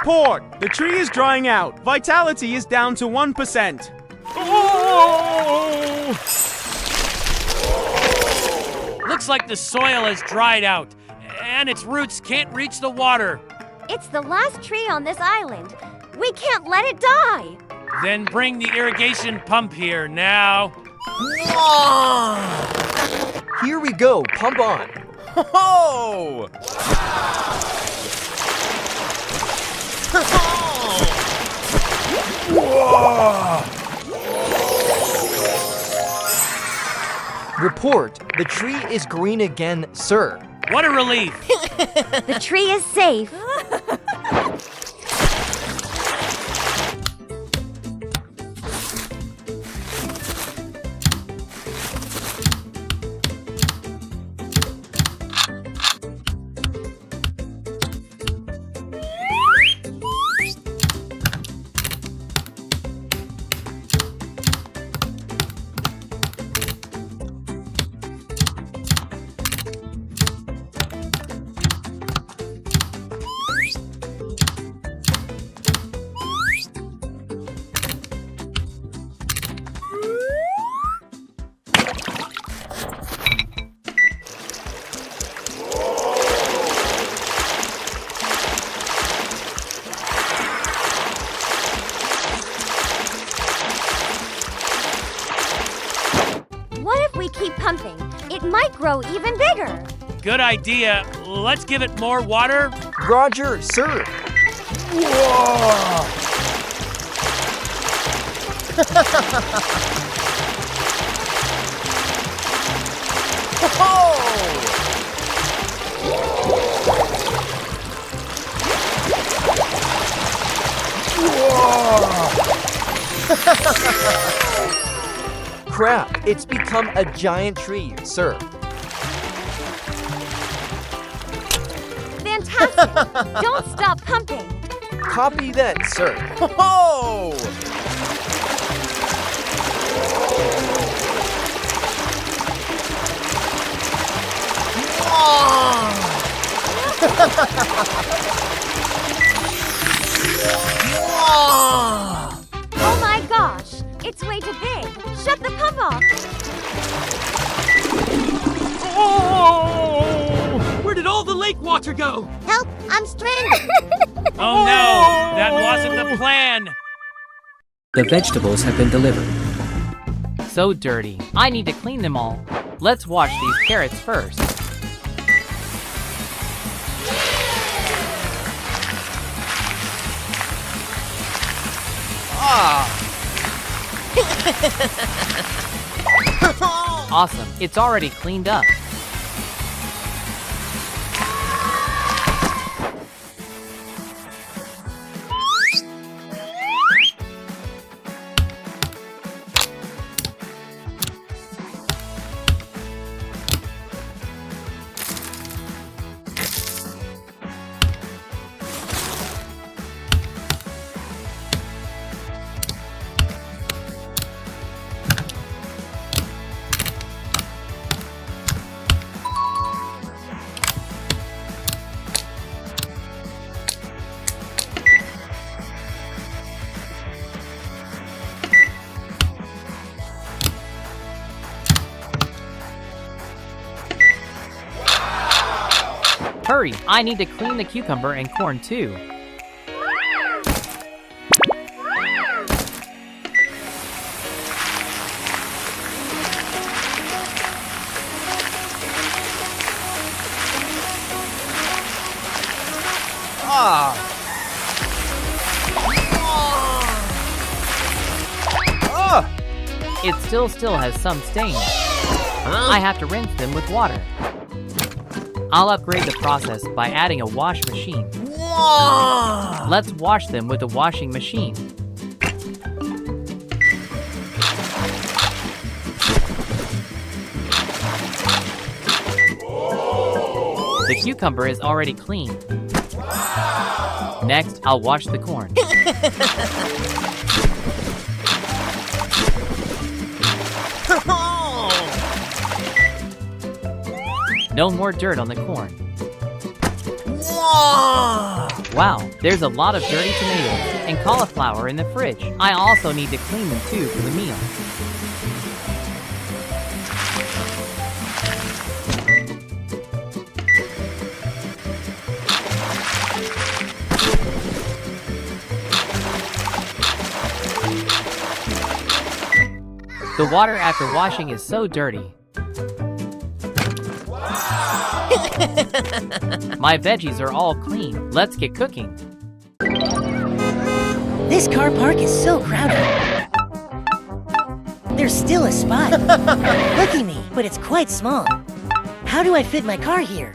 Report! The tree is drying out. Vitality is down to 1%. Looks like the soil has dried out, and its roots can't reach the water. It's the last tree on this island. We can't let it die. Then bring the irrigation pump here now. Here we go, pump on. Ho! Report, the tree is green again, sir. What a relief. The tree is safe. What if we keep pumping? It might grow even bigger. Good idea. Let's give it more water. Roger, sir. Crap, it's become a giant tree, sir. Fantastic. Don't stop pumping. Copy that, sir. Ho! Oh my gosh. It's way too big. Shut the pump off. Oh! Where did all the lake water go? Help, I'm stranded. Oh no, that wasn't the plan. The vegetables have been delivered. So dirty. I need to clean them all. Let's wash these carrots first. Awesome. It's already cleaned up. Hurry, I need to clean the cucumber and corn too. It still has some stains. I have to rinse them with water. I'll upgrade the process by adding a wash machine. Let's wash them with a washing machine. The cucumber is already clean. Next, I'll wash the corn. No more dirt on the corn. Whoa! Wow, there's a lot of dirty tomatoes and cauliflower in the fridge. I also need to clean them too for the meal. The water after washing is so dirty. My veggies are all clean. Let's get cooking. This car park is so crowded. There's still a spot. Lucky me, but it's quite small. How do I fit my car here?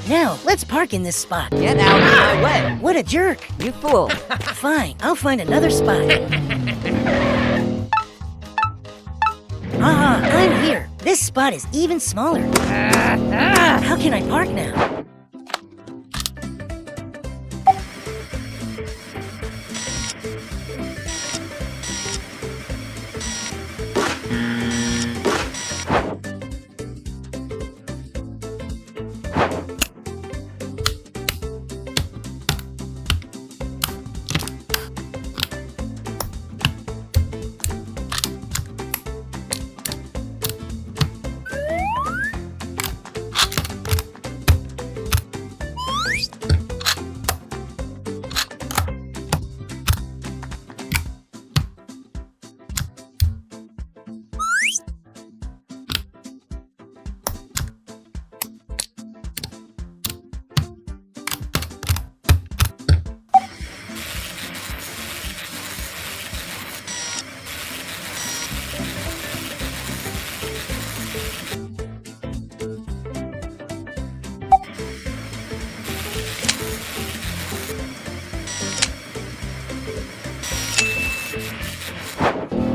Now, let's park in this spot. Get out of my way! What a jerk! You fool! Fine, I'll find another spot. Aha, I'm here. This spot is even smaller. How can I park now?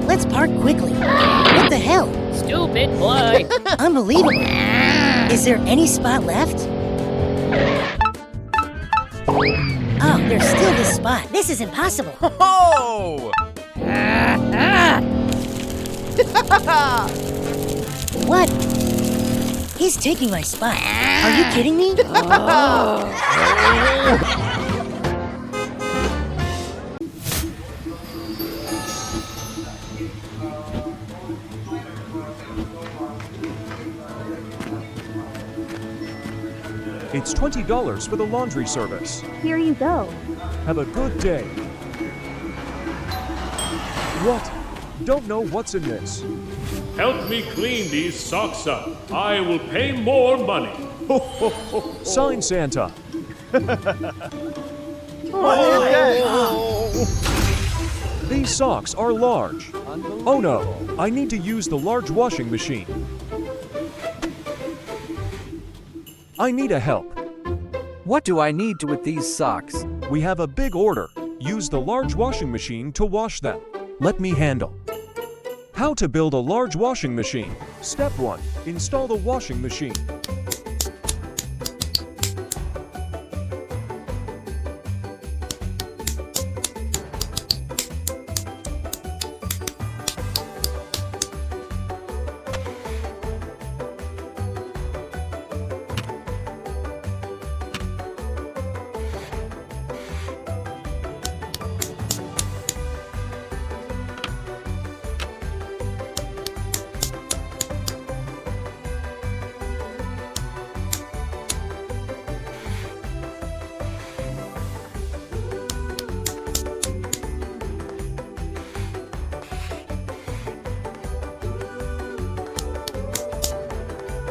Let's park quickly. What the hell? Stupid boy! Unbelievable. Is there any spot left? Oh, there's still this spot. This is impossible. Oh! What? He's taking my spot. Are you kidding me? It's $20 for the laundry service. Here you go. Have a good day. What? Don't know what's in this. Help me clean these socks up. I will pay more money. Sign Santa. These socks are large. Oh no, I need to use the large washing machine. I need a help. What do I need with these socks? We have a big order. Use the large washing machine to wash them. Let me handle. How to build a large washing machine. Step 1. Install the washing machine.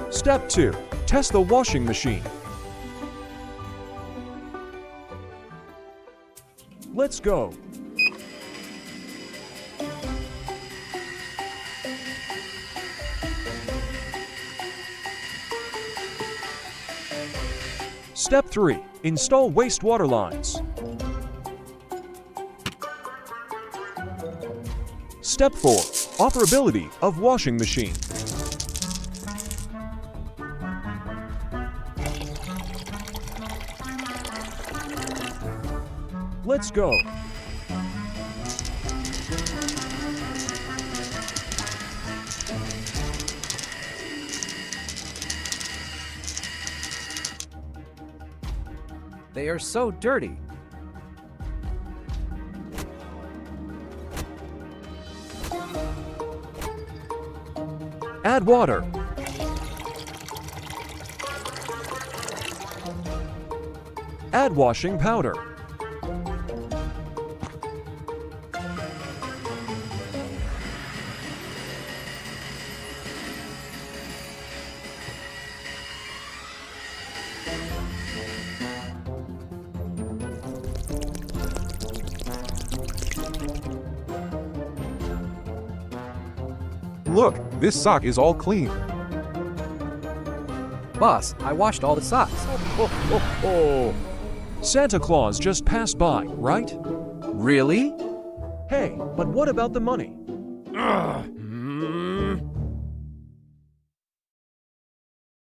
Step 2. Test the washing machine. Let's go. Step 3. Install wastewater lines. Step 4. Operability of washing machine. Let's go. They are so dirty. Add water. Add washing powder. Look, this sock is all clean. Boss, I washed all the socks. Santa Claus just passed by, right? Really? Hey, but what about the money? Ugh,